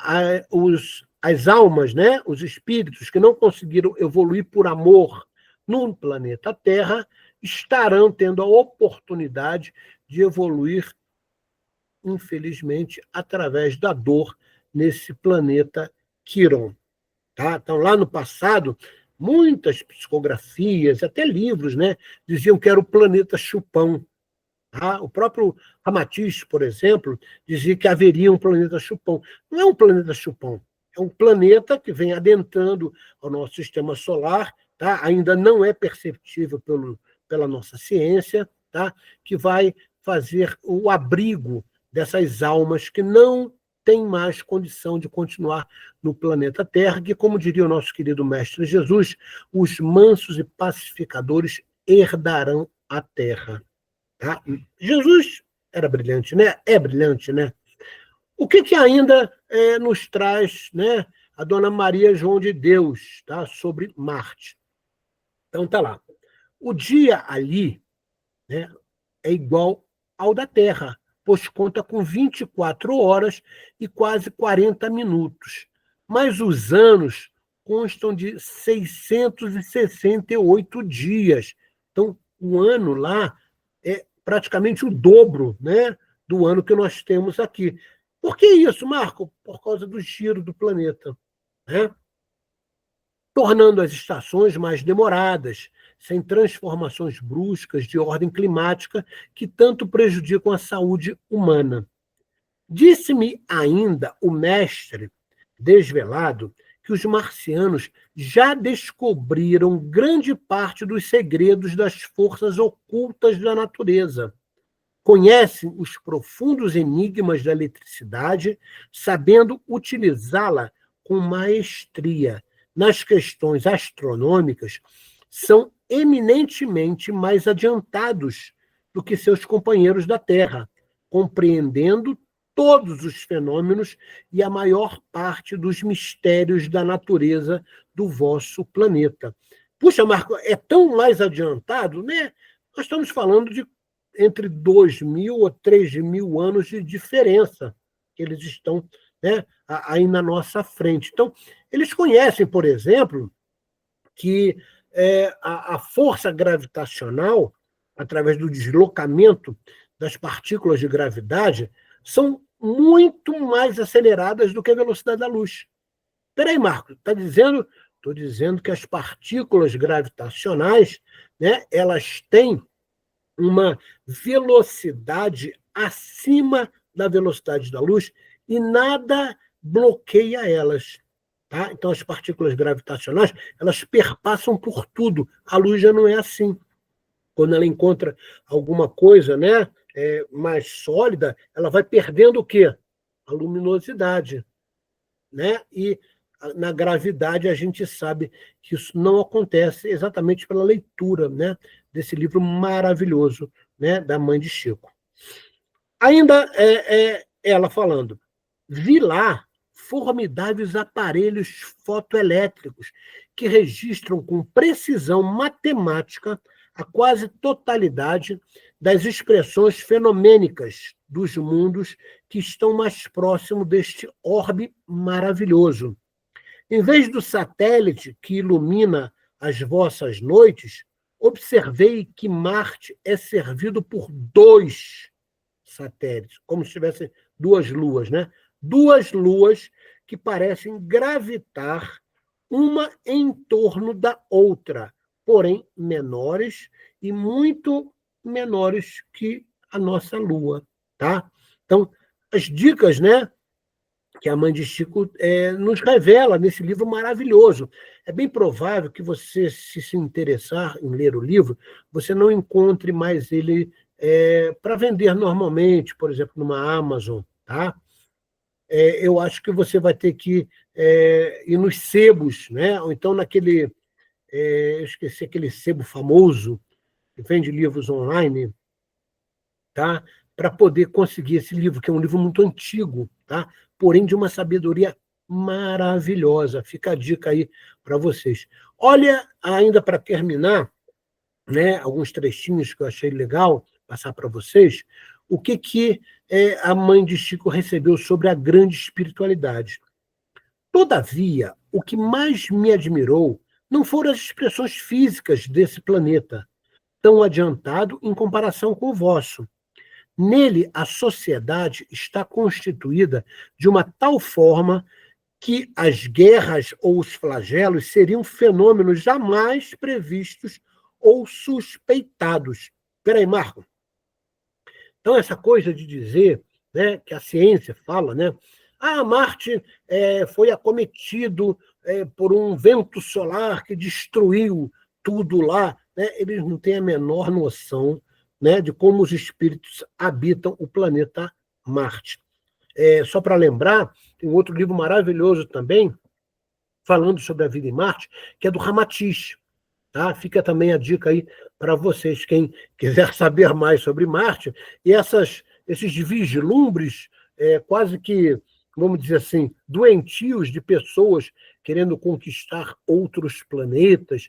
as almas, né, os espíritos que não conseguiram evoluir por amor no planeta Terra, estarão tendo a oportunidade de evoluir, infelizmente, através da dor nesse planeta Quiron. Tá? Então, lá no passado, muitas psicografias, até livros, né, diziam que era o planeta Chupão. Tá? O próprio Ramatiz, por exemplo, dizia que haveria um planeta Chupão. Não é um planeta Chupão, é um planeta que vem adentrando ao nosso sistema solar, tá? Ainda não é perceptível pela nossa ciência, tá? Que vai fazer o abrigo dessas almas que não têm mais condição de continuar no planeta Terra, que, como diria o nosso querido Mestre Jesus, os mansos e pacificadores herdarão a Terra. Tá? Jesus era brilhante, né? É brilhante, né? O que ainda nos traz, né, a Dona Maria João de Deus, tá? Sobre Marte? Então tá lá. O dia ali, né, é igual ao da Terra, pois conta com 24 horas e quase 40 minutos. Mas os anos constam de 668 dias. Então, o ano lá é praticamente o dobro, né, do ano que nós temos aqui. Por que isso, Marco? Por causa do giro do planeta, né? Tornando as estações mais demoradas, sem transformações bruscas de ordem climática que tanto prejudicam a saúde humana. Disse-me ainda o mestre desvelado que os marcianos já descobriram grande parte dos segredos das forças ocultas da natureza. Conhecem os profundos enigmas da eletricidade, sabendo utilizá-la com maestria. Nas questões astronômicas, são eminentemente mais adiantados do que seus companheiros da Terra, compreendendo todos os fenômenos e a maior parte dos mistérios da natureza do vosso planeta. Puxa, Marco, é tão mais adiantado, né? Nós estamos falando de entre 2.000 ou 3.000 anos de diferença que eles estão, né, aí na nossa frente. Então, eles conhecem, por exemplo, que a força gravitacional, através do deslocamento das partículas de gravidade, são muito mais aceleradas do que a velocidade da luz. Espera aí, Marco, está dizendo? Estou dizendo que as partículas gravitacionais, né, elas têm uma velocidade acima da velocidade da luz e nada bloqueia elas. Tá? Então, as partículas gravitacionais, elas perpassam por tudo. A luz já não é assim. Quando ela encontra alguma coisa, né, mais sólida, ela vai perdendo o quê? A luminosidade. Né? E na gravidade a gente sabe que isso não acontece exatamente pela leitura, né, desse livro maravilhoso, né, da mãe de Chico. Ainda ela falando, vi lá formidáveis aparelhos fotoelétricos que registram com precisão matemática a quase totalidade das expressões fenomênicas dos mundos que estão mais próximos deste orbe maravilhoso. Em vez do satélite que ilumina as vossas noites, observei que Marte é servido por 2 satélites, como se tivessem 2 luas, né? 2 luas que parecem gravitar uma em torno da outra, porém menores e muito menores que a nossa Lua, tá? Então, as dicas, né, que a mãe de Chico nos revela nesse livro maravilhoso. É bem provável que você, se interessar em ler o livro, você não encontre mais ele para vender normalmente, por exemplo, numa Amazon, tá? Eu acho que você vai ter que ir nos sebos, né? Ou então naquele, eu esqueci aquele sebo famoso, que vende livros online, tá? Para poder conseguir esse livro, que é um livro muito antigo, tá? Porém de uma sabedoria maravilhosa. Fica a dica aí para vocês. Olha, ainda para terminar, né, alguns trechinhos que eu achei legal passar para vocês, o que a mãe de Chico recebeu sobre a grande espiritualidade. Todavia, o que mais me admirou não foram as expressões físicas desse planeta, tão adiantado em comparação com o vosso. Nele, a sociedade está constituída de uma tal forma que as guerras ou os flagelos seriam fenômenos jamais previstos ou suspeitados. Espera aí, Marco. Então, essa coisa de dizer, né, que a ciência fala, né, Marte foi acometido por um vento solar que destruiu tudo lá, né, eles não têm a menor noção, né, de como os espíritos habitam o planeta Marte. Só para lembrar, tem um outro livro maravilhoso também, falando sobre a vida em Marte, que é do Ramatiz. Tá? Fica também a dica aí para vocês, quem quiser saber mais sobre Marte, e esses vislumbres quase que, vamos dizer assim, doentios de pessoas querendo conquistar outros planetas.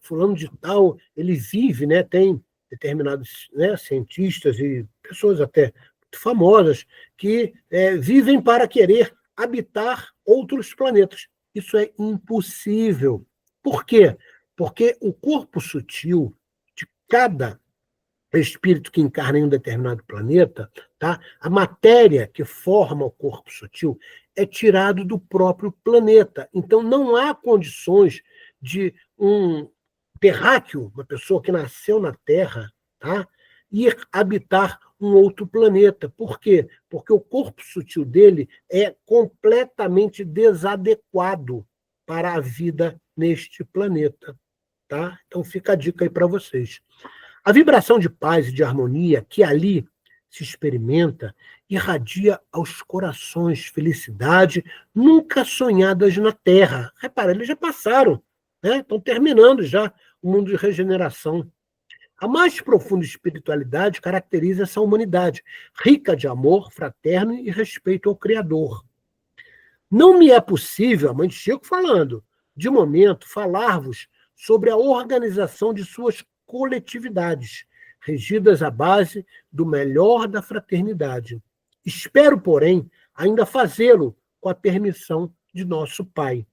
Fulano de tal, ele vive, né, tem determinados, né, cientistas e pessoas até muito famosas que vivem para querer habitar outros planetas. Isso é impossível. Por quê? Porque o corpo sutil de cada espírito que encarna em um determinado planeta, tá? A matéria que forma o corpo sutil é tirado do próprio planeta. Então, não há condições de um terráqueo, uma pessoa que nasceu na Terra, tá? Ir habitar um outro planeta. Por quê? Porque o corpo sutil dele é completamente desadequado para a vida neste planeta. Tá? Então fica a dica aí para vocês. A vibração de paz e de harmonia que ali se experimenta irradia aos corações felicidade nunca sonhadas na Terra. Repara, eles já passaram, né? Estão terminando já o mundo de regeneração. A mais profunda espiritualidade caracteriza essa humanidade, rica de amor fraterno e respeito ao Criador. Não me é possível, a mãe de Chico falando, de momento, falar-vos sobre a organização de suas coletividades, regidas à base do melhor da fraternidade. Espero, porém, ainda fazê-lo com a permissão de nosso Pai.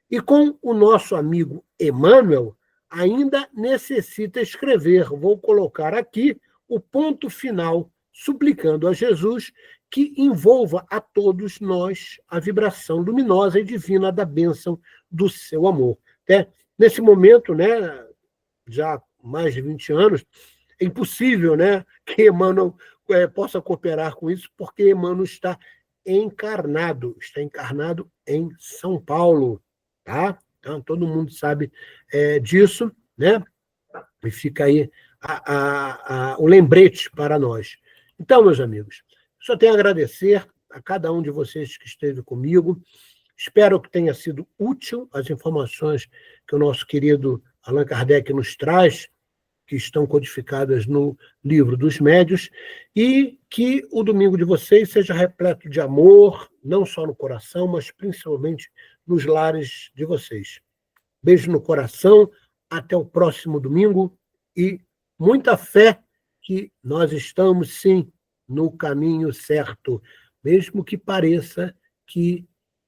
E com o nosso amigo Emmanuel, ainda necessita escrever. Vou colocar aqui o ponto final, suplicando a Jesus que envolva a todos nós a vibração luminosa e divina da bênção do seu amor. Nesse momento, né, já há mais de 20 anos, é impossível, né, que Emmanuel possa cooperar com isso, porque Emmanuel está encarnado em São Paulo. Tá? Então, todo mundo sabe disso, né? E fica aí o lembrete para nós. Então, meus amigos, só tenho a agradecer a cada um de vocês que esteve comigo. Espero que tenha sido útil as informações que o nosso querido Allan Kardec nos traz, que estão codificadas no Livro dos Médios, e que o domingo de vocês seja repleto de amor, não só no coração, mas principalmente nos lares de vocês. Beijo no coração, até o próximo domingo e muita fé que nós estamos, sim, no caminho certo, mesmo que pareça que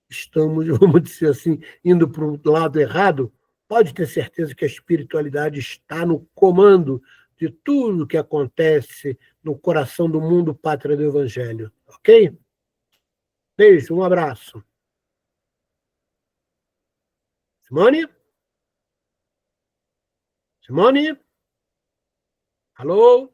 estamos, vamos dizer assim, indo para o lado errado. Pode ter certeza que a espiritualidade está no comando de tudo que acontece no coração do mundo pátria do Evangelho. Ok? Beijo, um abraço. Simone? Simone? Alô?